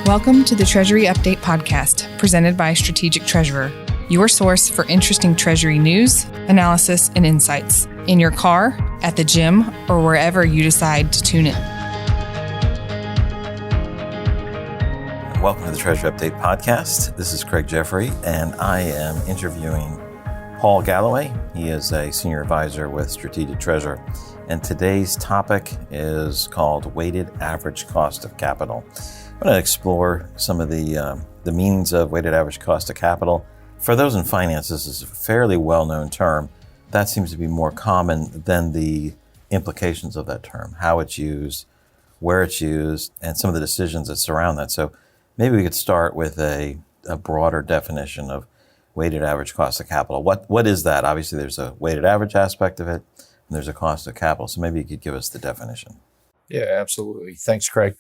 Welcome to the Treasury Update podcast, presented by Strategic Treasurer, your source for interesting Treasury news, analysis, and insights in your car, at the gym, or wherever you decide to tune in. Welcome to the Treasury Update podcast. This is Jeffery, and I am interviewing Paul Galloway. He is a senior advisor with Strategic Treasurer, and today's topic is called weighted average cost of capital. I'm going to explore some of the meanings of weighted average cost of capital. For those in finance, this is a fairly well-known term. That seems to be more common than the implications of that term, how it's used, where it's used, and some of the decisions that surround that. So maybe we could start with a broader definition of weighted average cost of capital. What is that? Obviously, there's a weighted average aspect of it, and there's a cost of capital. So maybe you could give us the definition. Yeah, absolutely. Thanks, Craig.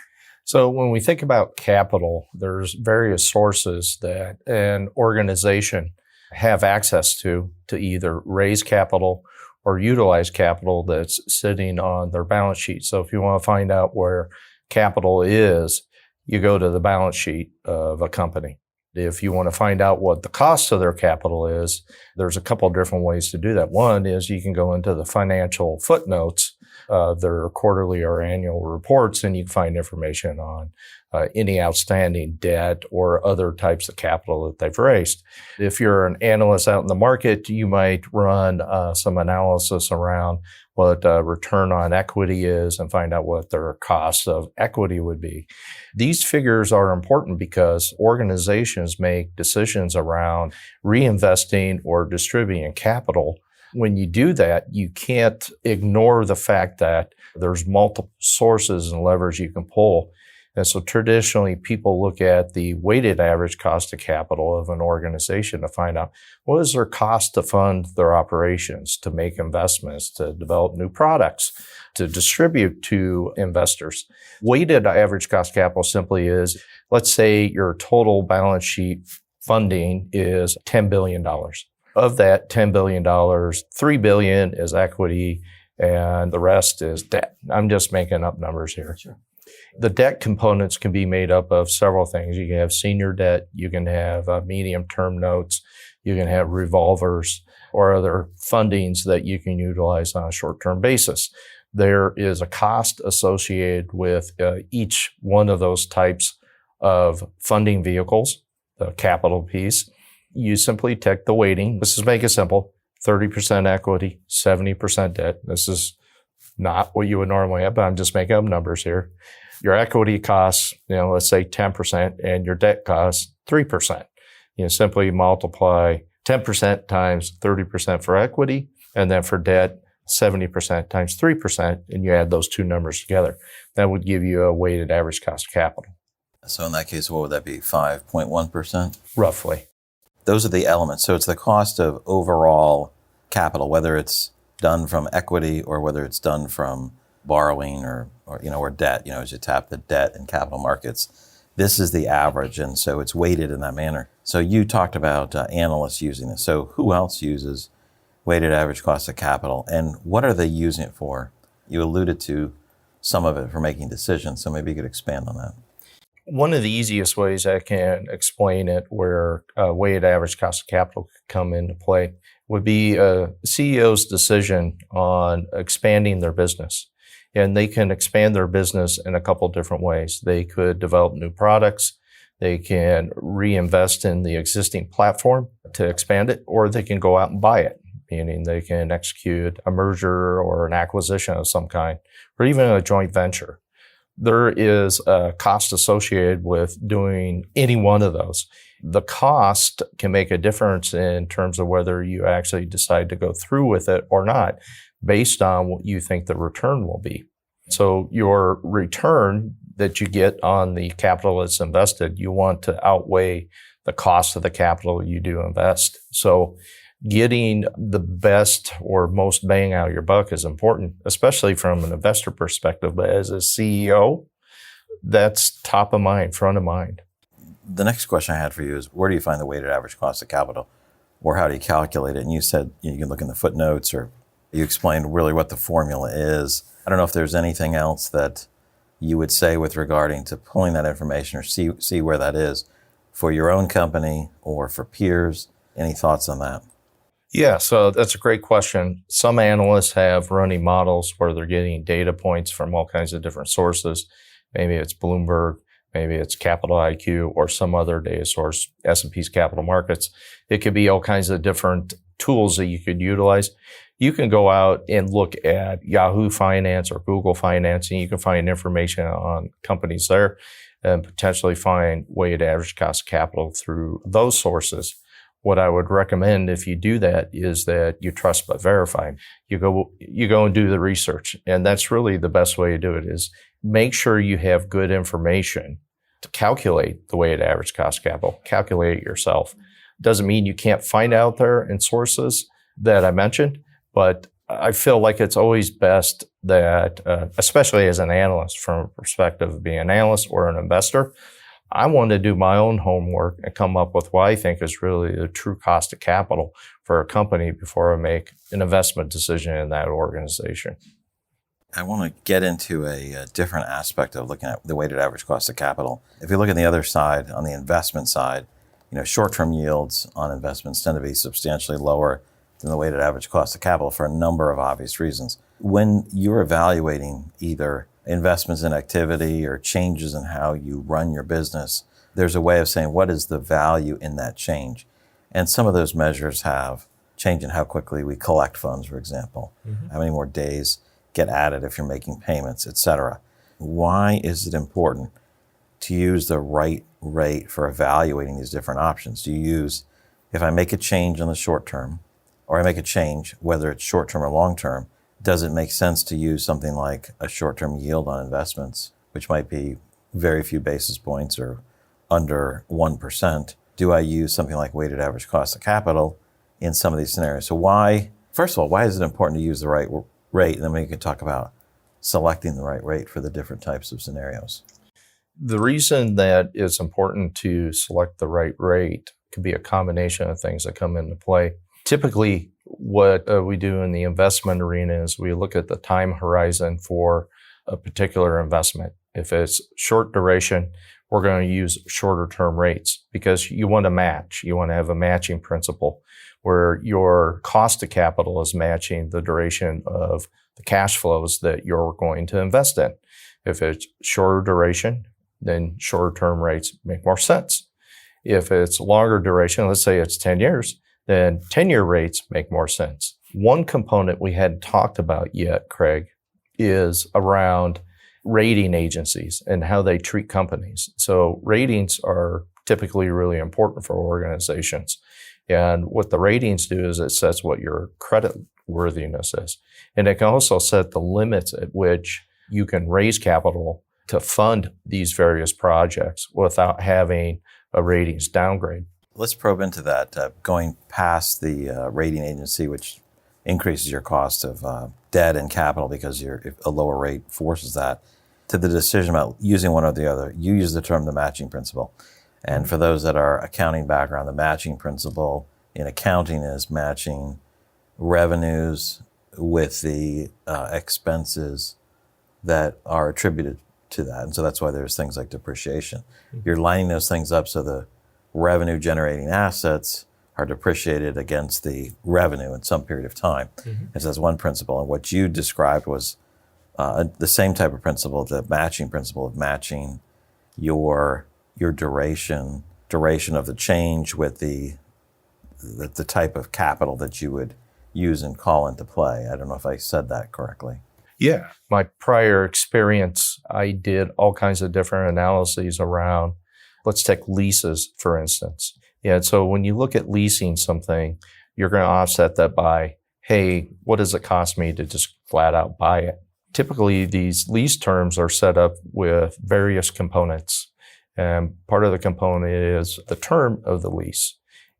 So when we think about capital, there's various sources that an organization have access to either raise capital or utilize capital that's sitting on their balance sheet. So if you want to find out where capital is, you go to the balance sheet of a company. If you want to find out what the cost of their capital is, there's a couple of different ways to do that. One is you can go into the financial footnotes, their quarterly or annual reports, and you can find information on any outstanding debt or other types of capital that they've raised. If you're an analyst out in the market, you might run some analysis around what return on equity is and find out what their cost of equity would be. These figures are important because organizations make decisions around reinvesting or distributing capital. When you do that, you can't ignore the fact that there's multiple sources and levers you can pull. And so traditionally, people look at the weighted average cost of capital of an organization to find out what is their cost to fund their operations, to make investments, to develop new products, to distribute to investors. Weighted average cost of capital simply is, let's say your total balance sheet funding is $10 billion. Of that $10 billion, $3 billion is equity and the rest is debt. I'm just making up numbers here. Sure. The debt components can be made up of several things. You can have senior debt, you can have medium-term notes, you can have revolvers or other fundings that you can utilize on a short-term basis. There is a cost associated with each one of those types of funding vehicles, the capital piece. You simply take the weighting. This is make it simple. 30% equity, 70% debt. This is not what you would normally have, but I'm just making up numbers here. Your equity costs, let's say 10%, and your debt costs 3%. Simply multiply 10% times 30% for equity, and then for debt, 70% times 3%, and you add those two numbers together. That would give you a weighted average cost of capital. So in that case, what would that be, 5.1%? Roughly. Those are the elements. So it's the cost of overall capital, whether it's done from equity or whether it's done from borrowing or debt, as you tap the debt in capital markets. This is the average, and so it's weighted in that manner. So you talked about analysts using this. So who else uses weighted average cost of capital, and what are they using it for? You alluded to some of it for making decisions, so maybe you could expand on that. One of the easiest ways I can explain it where weighted average cost of capital could come into play would be a CEO's decision on expanding their business. And they can expand their business in a couple different ways. They could develop new products. They can reinvest in the existing platform to expand it, or they can go out and buy it, meaning they can execute a merger or an acquisition of some kind, or even a joint venture. There is a cost associated with doing any one of those. The cost can make a difference in terms of whether you actually decide to go through with it or not, based on what you think the return will be. So your return that you get on the capital that's invested, you want to outweigh the cost of the capital you do invest. So getting the best or most bang out of your buck is important, especially from an investor perspective. But as a CEO, that's top of mind, front of mind. The next question I had for you is, where do you find the weighted average cost of capital, or how do you calculate it? And you said you can look in the footnotes, or you explained really what the formula is. I don't know if there's anything else that you would say with regarding to pulling that information or see where that is for your own company or for peers? Any thoughts on that? Yeah, so that's a great question. Some analysts have running models where they're getting data points from all kinds of different sources. Maybe it's Bloomberg, maybe it's Capital IQ or some other data source, S&P's Capital Markets. It could be all kinds of different tools that you could utilize. You can go out and look at Yahoo Finance or Google Finance, and you can find information on companies there and potentially find weighted average cost of capital through those sources. What I would recommend if you do that is that you trust but verify. You go and do the research. And that's really the best way to do it is make sure you have good information to calculate the weighted average cost of capital. Calculate it yourself. Doesn't mean you can't find out there in sources that I mentioned, but I feel like it's always best that, especially as an analyst, from a perspective of being an analyst or an investor, I want to do my own homework and come up with what I think is really the true cost of capital for a company before I make an investment decision in that organization. I want to get into a different aspect of looking at the weighted average cost of capital. If you look at the other side, on the investment side, short-term yields on investments tend to be substantially lower than the weighted average cost of capital for a number of obvious reasons. When you're evaluating either investments in activity or changes in how you run your business, there's a way of saying what is the value in that change. And some of those measures have change in how quickly we collect funds, for example, how many more days get added if you're making payments, et cetera. Why is it important to use the right rate for evaluating these different options? Do you use, if I make a change in the short term, or I make a change, whether it's short term or long term, does it make sense to use something like a short-term yield on investments, which might be very few basis points or under 1%? Do I use something like weighted average cost of capital in some of these scenarios? So first of all, why is it important to use the right rate? And then we can talk about selecting the right rate for the different types of scenarios. The reason that it's important to select the right rate could be a combination of things that come into play. Typically, what we do in the investment arena is we look at the time horizon for a particular investment. If it's short duration, we're going to use shorter term rates because you want to match. You want to have a matching principle where your cost of capital is matching the duration of the cash flows that you're going to invest in. If it's shorter duration, then shorter term rates make more sense. If it's longer duration, let's say it's 10 years, then 10-year rates make more sense. One component we hadn't talked about yet, Craig, is around rating agencies and how they treat companies. So ratings are typically really important for organizations. And what the ratings do is it sets what your credit worthiness is. And it can also set the limits at which you can raise capital to fund these various projects without having a ratings downgrade. Let's probe into that, going past the rating agency, which increases your cost of debt and capital because a lower rate forces that, to the decision about using one or the other. You use the term the matching principle. And for those that are accounting background, the matching principle in accounting is matching revenues with the expenses that are attributed to that. And so that's why there's things like depreciation. You're lining those things up so the revenue generating assets are depreciated against the revenue in some period of time. And so that's one principle. And what you described was the same type of principle, the matching principle of matching your duration of the change with the type of capital that you would use and call into play. I don't know if I said that correctly. Yeah. My prior experience, I did all kinds of different analyses around, let's take leases, for instance. And so when you look at leasing something, you're going to offset that by, hey, what does it cost me to just flat out buy it? Typically, these lease terms are set up with various components. And part of the component is the term of the lease.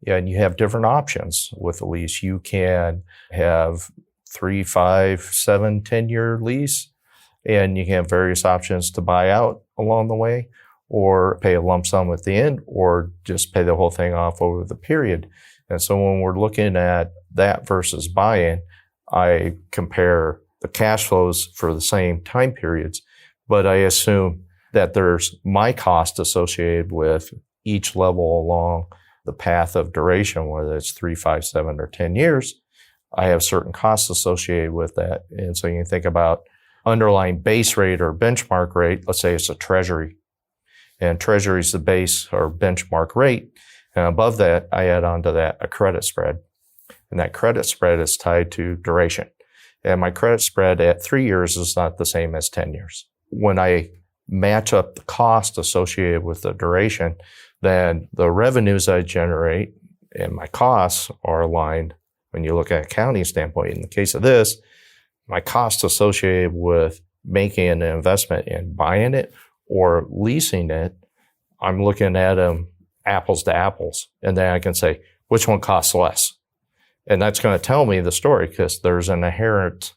And you have different options with the lease. You can have 3, 5, 7, 10-year lease, and you can have various options to buy out along the way, or pay a lump sum at the end, or just pay the whole thing off over the period. And so when we're looking at that versus buy-in, I compare the cash flows for the same time periods but I assume that there's my cost associated with each level along the path of duration, whether it's 3, 5, 7, or 10 years. I have certain costs associated with that. And so you can think about underlying base rate or benchmark rate. Let's say it's a treasury, and treasury is the base or benchmark rate. And above that, I add onto that a credit spread. And that credit spread is tied to duration. And my credit spread at 3 years is not the same as 10 years. When I match up the cost associated with the duration, then the revenues I generate and my costs are aligned. When you look at an accounting standpoint, in the case of this, my costs associated with making an investment in buying it or leasing it, I'm looking at them apples to apples. And then I can say, which one costs less? And that's going to tell me the story, because there's an inherent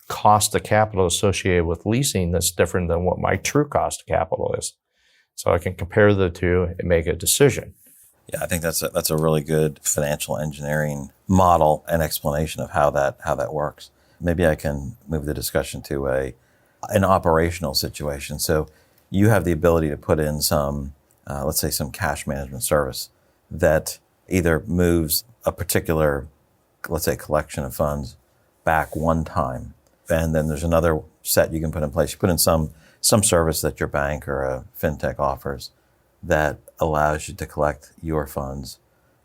cost of capital associated with leasing that's different than what my true cost of capital is. So I can compare the two and make a decision. Yeah, I think that's a really good financial engineering model and explanation of how that works. Maybe I can move the discussion to an operational situation. So you have the ability to put in some, let's say, some cash management service that either moves a particular, let's say, collection of funds back one time, and then there's another set you can put in place. You put in some service that your bank or a fintech offers that allows you to collect your funds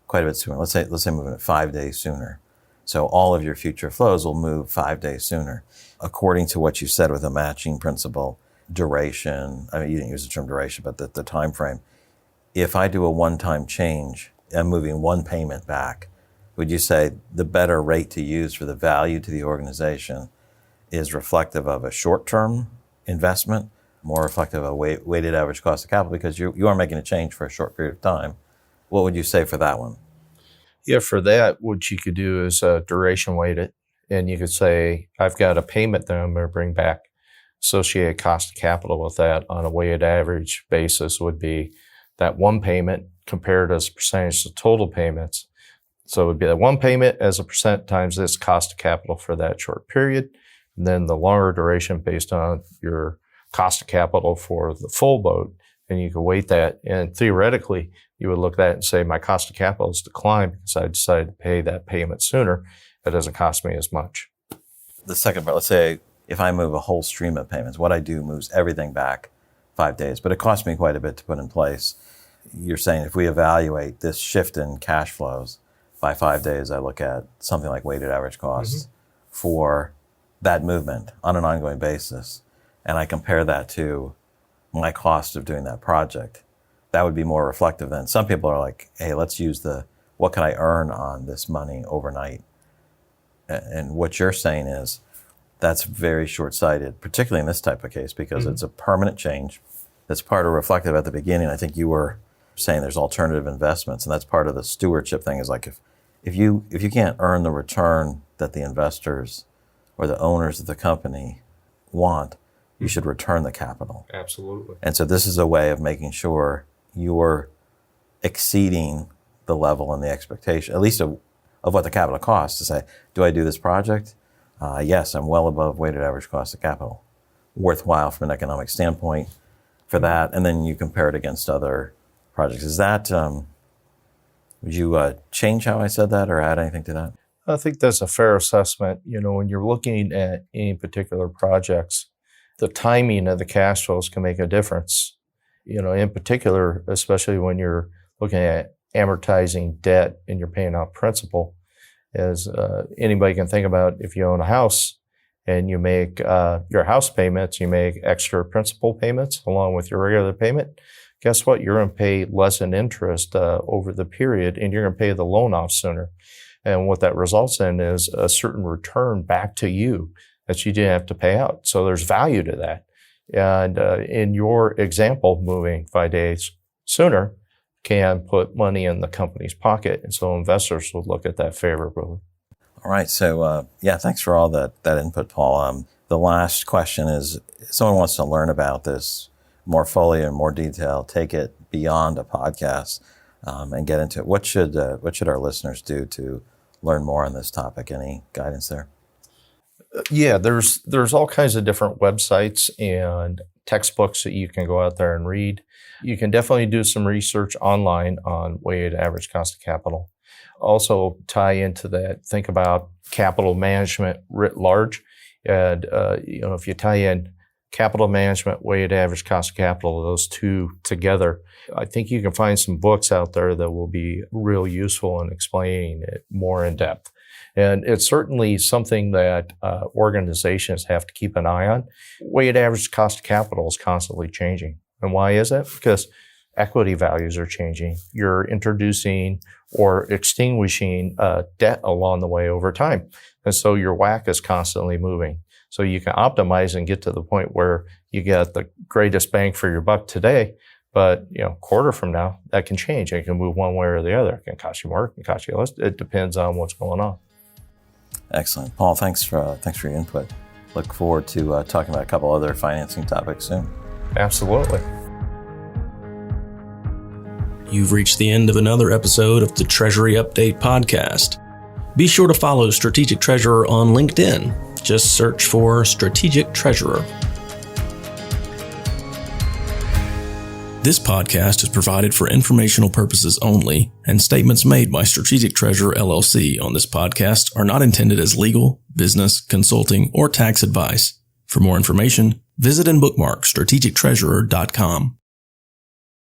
quite a bit sooner. Let's say moving it 5 days sooner. So all of your future flows will move 5 days sooner. According to what you said with a matching principle, duration, I mean, you didn't use the term duration, but the time frame. If I do a one-time change, I'm moving one payment back, would you say the better rate to use for the value to the organization is reflective of a short-term investment, more reflective of a weighted average cost of capital, because you are making a change for a short period of time? What would you say for that one? Yeah, for that, what you could do is duration weight it. And you could say, I've got a payment that I'm going to bring back. Associated cost of capital with that on a weighted average basis would be that one payment compared as a percentage of total payments. So it would be that one payment as a percent times this cost of capital for that short period. And then the longer duration based on your cost of capital for the full boat. And you can weight that. And theoretically, you would look at that and say, my cost of capital has declined because I decided to pay that payment sooner. It doesn't cost me as much. The second part, let's say if I move a whole stream of payments, what I do moves everything back 5 days, but it costs me quite a bit to put in place. You're saying if we evaluate this shift in cash flows by 5 days, I look at something like weighted average costs for that movement on an ongoing basis, and I compare that to my cost of doing that project. That would be more reflective than some people are like, hey, let's use what can I earn on this money overnight? And what you're saying is that's very short-sighted, particularly in this type of case, because it's a permanent change. That's part of reflective at the beginning. I think you were saying there's alternative investments, and that's part of the stewardship thing is like if you can't earn the return that the investors or the owners of the company want, you should return the capital. Absolutely. And so this is a way of making sure you're exceeding the level and the expectation, at least of what the capital costs, to say, do I do this project? Yes, I'm well above weighted average cost of capital. Worthwhile from an economic standpoint for that. And then you compare it against other projects. Is that, would you change how I said that or add anything to that? I think that's a fair assessment. You know, when you're looking at any particular projects, the timing of the cash flows can make a difference. You know, in particular, especially when you're looking at amortizing debt and you're paying out principal, as anybody can think about, if you own a house and you make your house payments, you make extra principal payments along with your regular payment, guess what? You're going to pay less in interest over the period, and you're going to pay the loan off sooner. And what that results in is a certain return back to you that you didn't have to pay out. So there's value to that. And in your example, moving 5 days sooner can put money in the company's pocket. And so investors would look at that favorably. All right. So, thanks for all that input, Paul. The last question is, if someone wants to learn about this more fully and more detail, take it beyond a podcast and get into it. What should our listeners do to learn more on this topic? Any guidance there? Yeah, there's all kinds of different websites and textbooks that you can go out there and read. You can definitely do some research online on weighted average cost of capital. Also tie into that, think about capital management writ large. And, if you tie in capital management, weighted average cost of capital, those two together, I think you can find some books out there that will be real useful in explaining it more in depth. And it's certainly something that organizations have to keep an eye on. Weighted average cost of capital is constantly changing. And why is that? Because equity values are changing. You're introducing or extinguishing debt along the way over time. And so your WACC is constantly moving. So you can optimize and get to the point where you get the greatest bang for your buck today. But, quarter from now, that can change. It can move one way or the other. It can cost you more, it can cost you less. It depends on what's going on. Excellent. Paul, thanks for your input. Look forward to talking about a couple other financing topics soon. Absolutely. You've reached the end of another episode of the Treasury Update podcast. Be sure to follow Strategic Treasurer on LinkedIn. Just search for Strategic Treasurer. This podcast is provided for informational purposes only, and statements made by Strategic Treasurer LLC on this podcast are not intended as legal, business, consulting, or tax advice. For more information, visit and bookmark strategictreasurer.com.